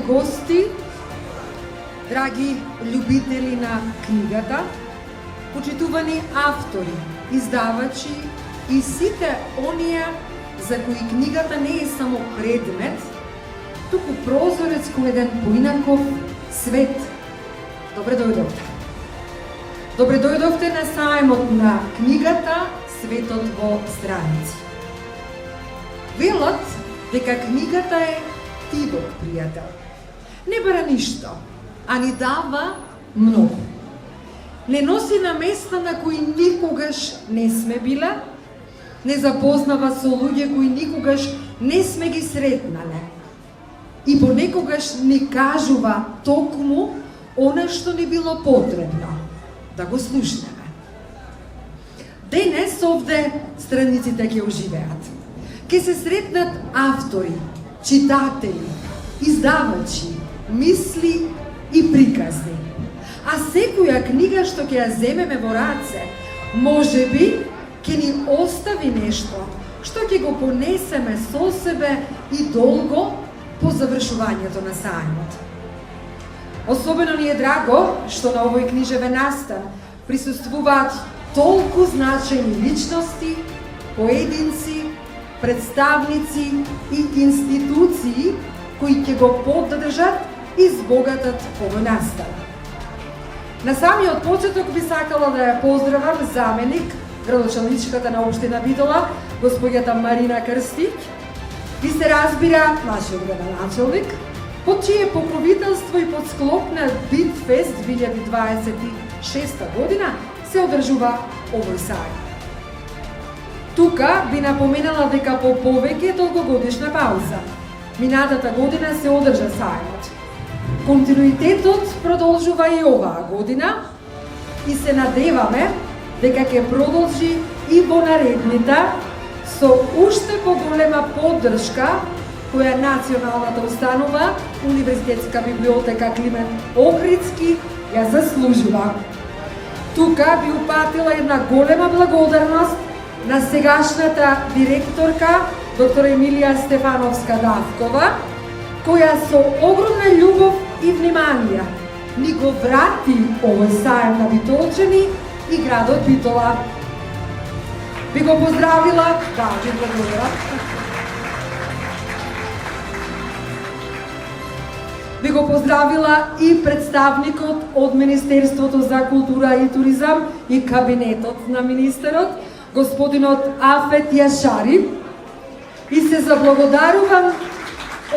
гости, драги љубители на книгата, почитувани автори, издавачи и сите оние за кои книгата не е само предмет, туку прозорец кон еден поинаков свет. Добре дојдовте. Добре дојдовте на сајмот на книгата Светот во страници. Велат дека книгата е тивок пријател. Не бара ништо, а ни дава многу. Не носи на места на кои никогаш не сме биле, не запознава со луѓе кои никогаш не сме ги сретнале. И понекогаш ни кажува токму она што ни било потребно да го слушнеме. Денес овде страниците ќе оживеат. Ке се сретнат автори, читатели, издавачи, мисли и приказни. А секоја книга што ќе ја земеме во раце, можеби ќе ни остави нешто што ќе го понесеме со себе и долго по завршувањето на сајмот. Особено ни е драго што на овој книжевен настан присуствуваат толку значајни личности, поединци, представници и институции кои ќе го поддржат и збогатат овој настан. На самиот почеток би сакала да ја поздравам заменик градочелничката на општина Битола, господјата Марина Крстиќ, и се разбира нашиот градоначелник, под чие покровителство и под склоп на Битфест 2026 година се одржува овој сајм. Тука би напоменала дека по повеќе долгогодишна пауза, минатата година се одржа сајмот. Континуитетот продолжува и оваа година и се надеваме дека ќе продолжи и во наредните со уште поголема поддршка која Националната установа Универзитетска библиотека Климент Охридски ја заслужува. Тука би упатила една голема благодарност на сегашната директорка доктор Емилија Стефановска-Давкова, која со огромна љубов и внимание ни го врати овој сајм на битолчани и градот Битола. Би го поздравила, ви благодарам. Би го поздравила и представникот од Министерството за култура и туризам и кабинетот на министерот, господинот Афет Јашари, и се заблагодарувам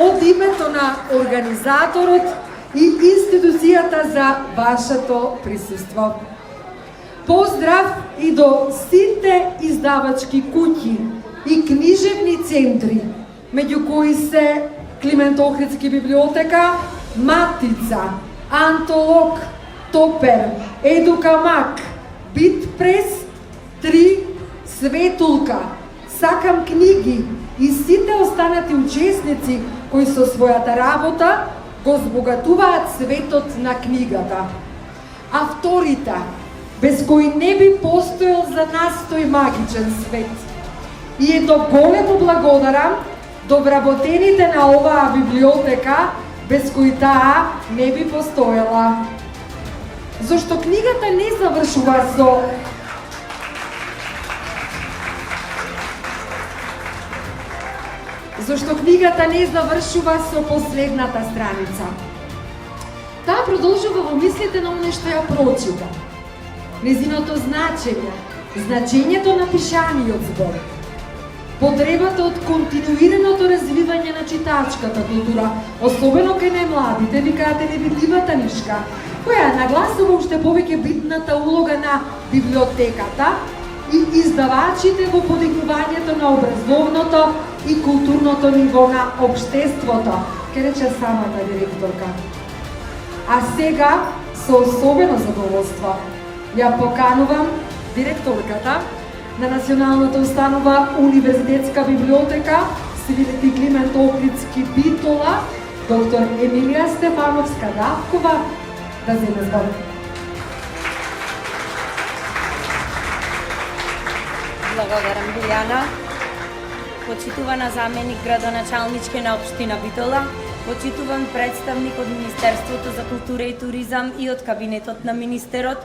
од името на организаторот и институцијата за вашето присуство. Поздрав и до сите издавачки куќи и книжевни центри, меѓу кои се Климент Охридски библиотека, Матица, Антолог, Топер, Едукамак, Битпрес, 3, Светулка, Сакам книги и сите останати учесници кои со својата работа го збогатуваат светот на книгата. Авторите, без кои не би постоел за нас тој магичен свет. И ето големо благодарам до вработените на оваа библиотека, без кои таа не би постоела. Зошто книгата не завршува со последната страница. Таа продолжува во мислите на оне што ја прочита. Незиното значењето на пишаниот збор, потребата од континуираното развивање на читачката култура, особено кај најмладите, викаат невидливата нишка, која нагласува уште повеќе битната улога на библиотеката и издавачите во подигнувањето на образовното и културното ниво на општеството, ке рече самата директорка. А сега, со особено задоволство, ја поканувам директорката на Националната установа Универзитетска библиотека Свети Климент Охридски Битола, доктор Емилија Стефановска-Давкова, да земе збор. Благодарам, Билјана. почитувана заменик градоначалничке на општина Битола, почитуван представник од Министерството за култура и туризам и од кабинетот на министерот,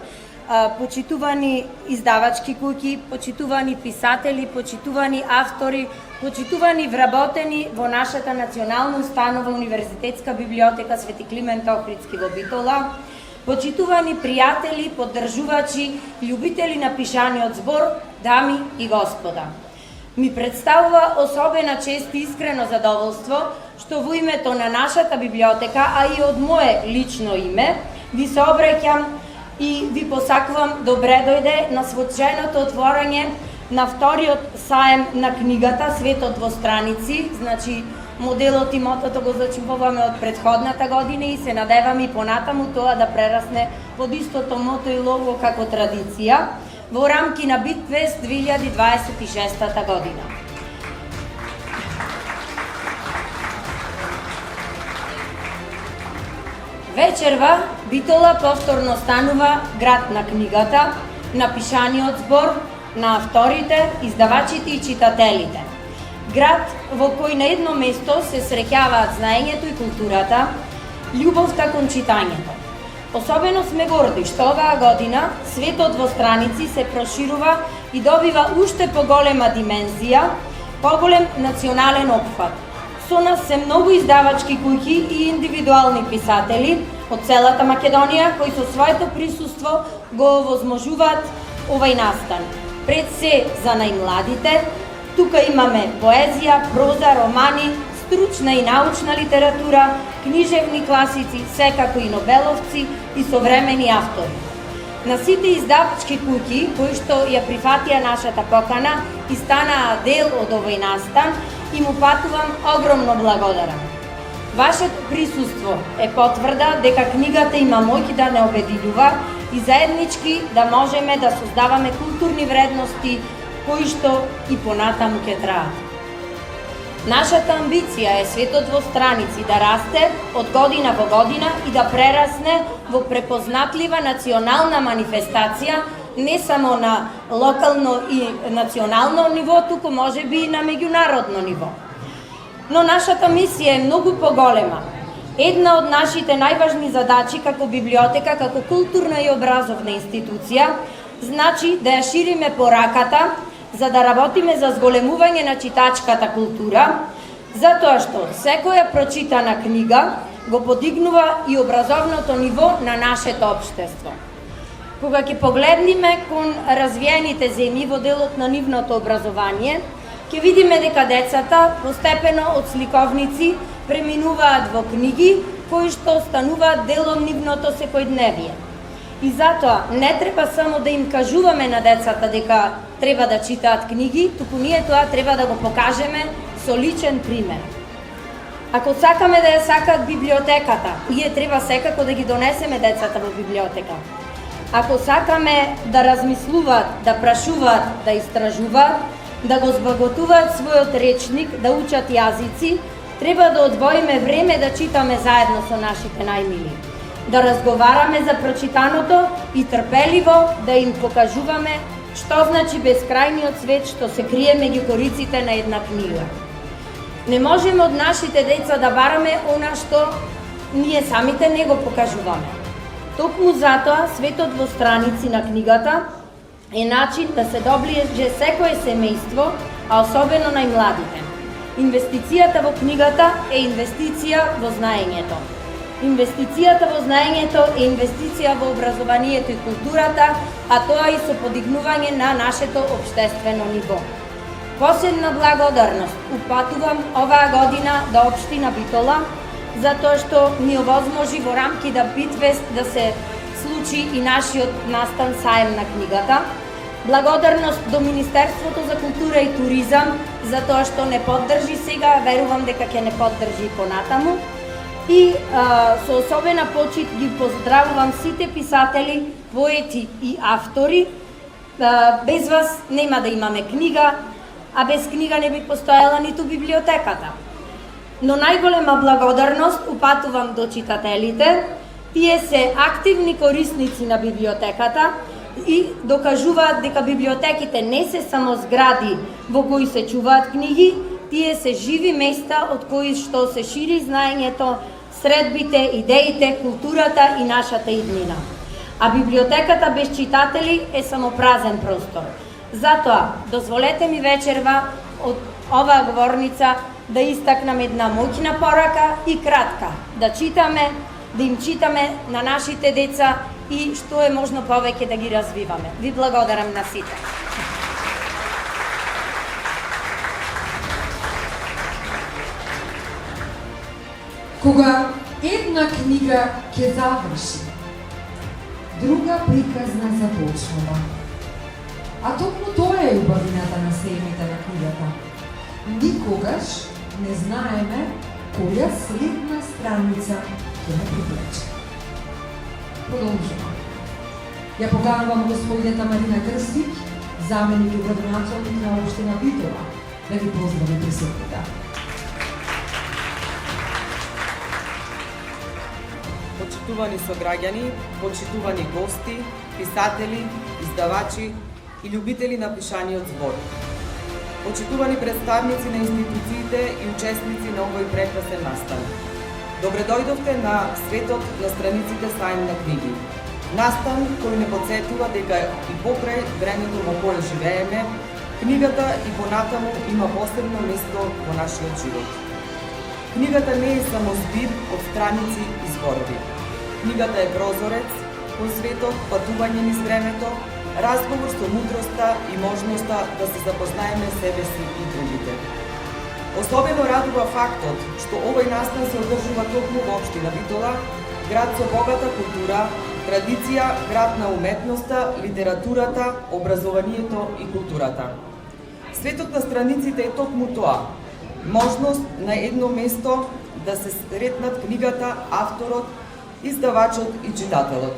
почитувани издавачки куќи, почитувани писатели, почитувани автори, почитувани вработени во нашата национална установа Универзитетска библиотека Свети Климент Охридски во Битола, почитувани пријатели, поддржувачи, љубители на пишаниот збор, дами и господа. Ми представува особена чест и искрено задоволство што во името на нашата библиотека, а и од мое лично име, ви се обраќам и ви посакувам добре дојде на свеченото отворање на вториот саем на книгата Светот во страници, значи моделот и мотото го зачупуваме од претходната година и се надевам и понатаму тоа да прерасне под истото мото и лого како традиција во рамки на Битфест 2026 година. Вечерва Битола повторно станува град на книгата, на пишаниот збор, на авторите, издавачите и читателите. Град во кој на едно место се среќаваат знаењето и културата, љубовта кон читањето. Особено сме горди што оваа година Светот во страници се проширува и добива уште поголема димензија, поголем национален опфат. Со нас се многу издавачки куќи и индивидуални писатели од целата Македонија кои со своето присуство го овозможуваат овај настан. Пред се за најмладите, тука имаме поезија, проза, романи, стручна и научна литература, книжевни класици, секако и нобеловци и современи автори. На сите издавачки куќи кои што ја прифатија нашата покана и станаа дел од овој настан, и му патувам огромно благодарам. Вашето присуство е потврда дека книгата има моќ да не обединува и заеднички да можеме да создаваме културни вредности кои што и понатаму ќе траат. Нашата амбиција е Светот во страници да расте од година во година и да прерасне во препознатлива национална манифестација не само на локално и национално ниво, туку можеби и на меѓународно ниво. Но нашата мисија е многу поголема. Една од нашите најважни задачи како библиотека, како културна и образовна институција, значи да ја шириме пораката за да работиме за зголемување на читачката култура, затоа што секоја прочитана книга го подигнува и образовното ниво на нашето општество. Кога ќе погледнеме кон развиените земји во делот на нивното образование, ќе видиме дека децата постепено од сликовници преминуваат во книги кои што стануваат дел од нивното секојдневие. И затоа не треба само да им кажуваме на децата дека треба да читаат книги, туку ние тоа треба да го покажеме со личен пример. Ако сакаме да ја сакаат библиотеката, ние треба секако да ги донесеме децата во библиотека. Ако сакаме да размислуваат, да прашуваат, да истражуваат, да го збаготуваат својот речник, да учат јазици, треба да одвоиме време да читаме заедно со нашите најмили. Да разговараме за прочитаното и трпеливо да им покажуваме што значи бескрајниот свет што се крие меѓу кориците на една книга. Не можеме од нашите деца да бараме она што ние самите не го покажуваме. Токму затоа Светот во страници на книгата е начин да се доближе секое семејство, а особено најмладите. Инвестицијата во книгата е инвестиција во знаењето. Инвестицијата во знаењето е инвестиција во образованието и културата, а тоа и со подигнување на нашето општествено ниво. Посебна благодарност упатувам оваа година до општина Битола, затоа што ни овозможи во рамки да Битфест да се случи и нашиот настан саем на книгата. Благодарност до Министерството за култура и туризам, затоа што не поддржи сега, верувам дека ќе не поддржи и понатаму. И со особена почит ги поздравувам сите писатели, поети и автори. Без вас нема да имаме книга, а без книга не би постоела ниту библиотеката. Но најголема благодарност упатувам до читателите. Тие се активни корисници на библиотеката и докажуваат дека библиотеките не се само згради во кои се чуваат книги, Тие се живи места од кои што се шири знаењето, средбите, идеите, културата и нашата иднина. А библиотеката без читатели е само празен простор. Затоа, дозволете ми вечерва од оваа говорница да истакнам една моќна порака и кратка. Да читаме, да им читаме на нашите деца и што е можно повеќе да ги развиваме. Ви благодарам на сите. Кога една книга ќе заврши, друга приказна започнува. А токму тоа е убавината на семите на книгата. Никогаш не знаеме која следна страница ќе не привлече. Продолжувам. Ја поканувам господината Марина Крстик, заменик и градоначалник на општина Битола, да ги поздрави присутните. Почитувани сограѓани, почитувани гости, писатели, издавачи и љубители на пишаниот збор. Почитувани представници на институциите и учесници на овој прекрасен настан. Добре дојдовте на светот на страниците Саем на книги. Настан кој не подсетува дека и покрај времето во кое живееме, книгата и понатаму има посебно место во нашиот живот. Книгата не е само збир од страници и зборови. Книгата е прозорец кон светот, патување низ времето, разговор со мудроста и можноста да се запознаеме себе си и другите. Особено радува фактот што овој настан се одржува токму во општина Битола, град со богата култура, традиција, град на уметноста, литературата, образованието и културата. Светот на страниците е токму тоа. Можност на едно место да се сретнат книгата, авторот, издавачот и читателот.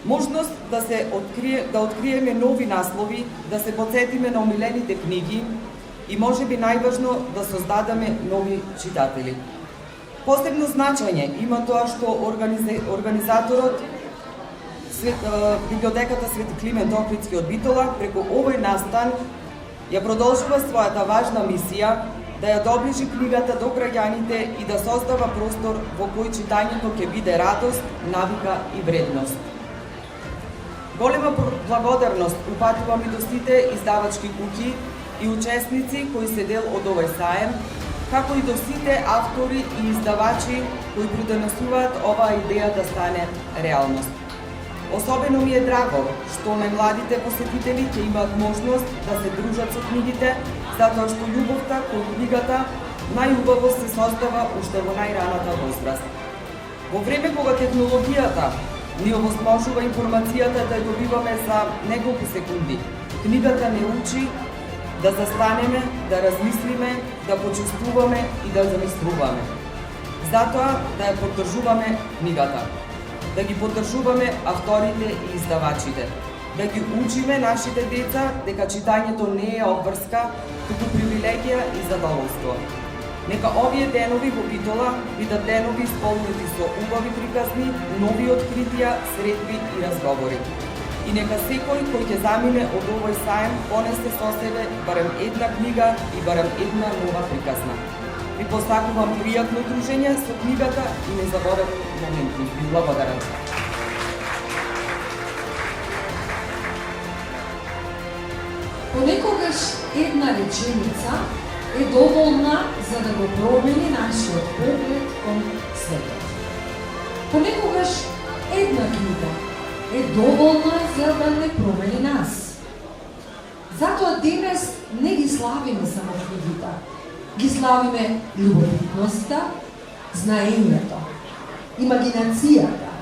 Можност да откриеме нови наслови, да се подсетиме на омилените книги и можеби најважно да создадеме нови читатели. Посебно значење има тоа што организаторот библиотеката Свети Климент Охридски од Битола преку овој настан ја продолжува својата важна мисија да ја доближи книгата до граѓаните и да создава простор во кој читањето ќе биде радост, навика и вредност. Голема благодарност упатувам и до сите издавачки куќи и учесници кои се дел од овој саем, како и до сите автори и издавачи кои придонесуваат оваа идеја да стане реалност. Особено ми е драго што најмладите посетители ќе имаат можност да се дружат со книгите, затоа што љубовта кон книгата најубаво се создава уште во најраната возраст. Во време кога технологијата ни овозможува информацијата да ја добиваме за неколку секунди, книгата не учи да застанеме, да размислиме, да почувствуваме и да замислуваме. Затоа да ја поддржуваме книгата, да ги поддржуваме авторите и издавачите, да ги учиме нашите деца дека читањето не е обврска, туку привилегија и задоволство. Нека овие денови во Битола бидат денови исполнети со убави приказни, нови откритија, средби и разговори. И нека секој кој ќе замине од овој саем понесе со себе барем една книга и барем една нова приказна. Ви посакувам пријатно дружење со книгата и незаборавни моменти. Ви благодарам. Понекогаш една реченица е доволна за да го промени нашиот поглед кон светот. Понекогаш една книга е доволна за да не промени нас. Затоа денес не ги славиме само книгите, ги славиме љубовитноста, знаењето, имагинацијата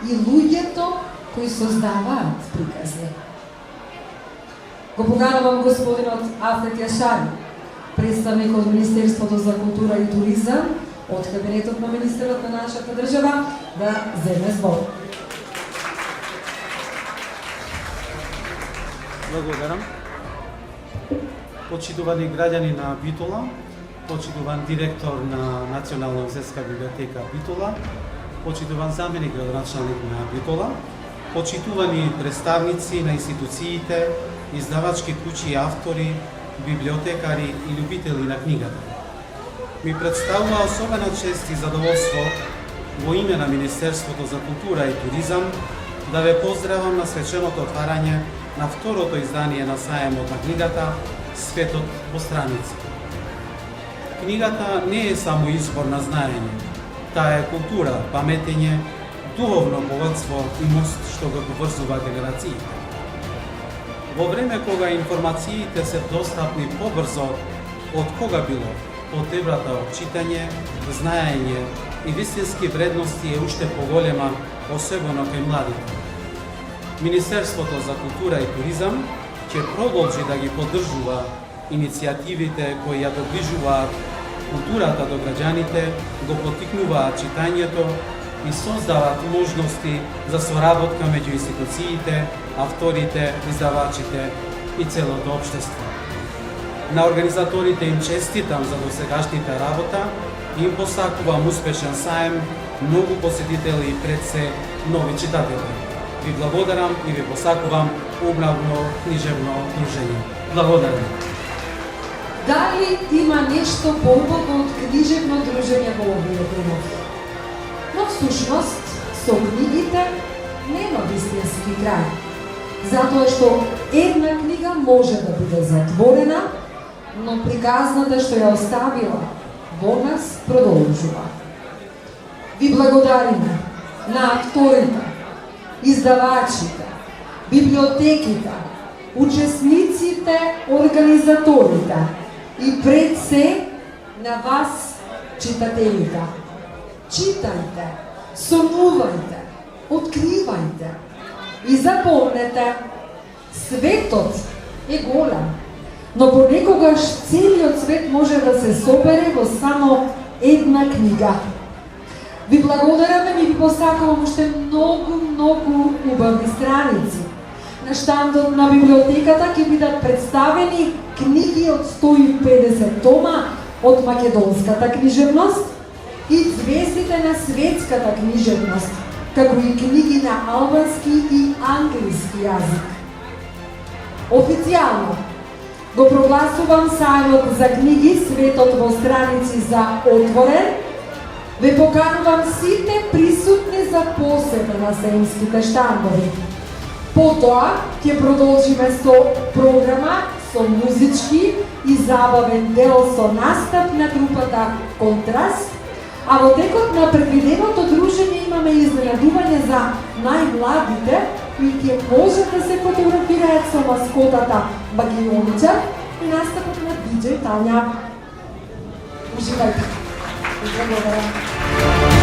и луѓето кои создаваат приказни. Го поканувам господинот Афет Јашари, представник од Министерството за култура и туризам, од кабинетот на министерот на нашата држава, да земе збор. Благодарам. Почитувани граѓани на Битола, почитуван директор на Национална музејска библиотека Битола, почитуван заменик градоначалник на Битола, почитувани представници на институциите, издавачки куќи и автори, библиотекари и љубители на книгата. Ми представува особена чест и задоволство во име на Министерството за култура и туризам да ве поздравам на свеченото отварање на второто издание на саемот на книгата Светот во страници. Книгата не е само избор на знаење, таа е култура, паметење, духовно богатство и мост што го поврзува генерациите. Во време кога информациите се достапни побрзо од кога било, потребата од читање, знаење и вистински вредности е уште поголема, особено кај младите. Министерството за култура и туризам ќе продолжи да ги поддржува иницијативите кои ја доближуваат културата до граѓаните, го поттикнуваат читањето и создаваат можности за соработка меѓу институциите, авторите, издавачите и целото општество. На организаторите им честитам за досегашните работа и им посакувам успешен саем, многу посетители и пред се нови читатели. Ви благодарам и ви посакувам убавно книжевно дружење. Благодарам. Дали има нешто поубаво од книжевно дружење во овие денови? Но всушност, со книгите нема вистински крај. Затоа што една книга може да биде затворена, но приказната што ја оставила во нас продолжува. Ви благодариме на авторите, издавачите, библиотеките, учесниците, организаторите и пред се на вас, читателите. Читајте, сонувајте, откривајте и запомнете, светот е голем, но понекогаш целиот свет може да се собере во само една книга. Ви благодараме и ви посакувам уште многу убави страници. На штандот на библиотеката ќе бидат представени книги од 150 тома од македонската книжевност и звездите на светската книжевност, како и книги на албански и англиски јазик. Официјално го прогласувам сајмот за книги Светот во страници за отворен. Ве поканувам сите присутни за посета на саемските штандови. Потоа ќе продолжиме со програма, со музички и забавен дел со настап на групата Контраст, а во текот на предвиденото дружење имаме изненадување за најмладите и ќе може да се фотографираат со маскотата Багионичар и настапот на диџеј Тања. Уживајте. Благодарам.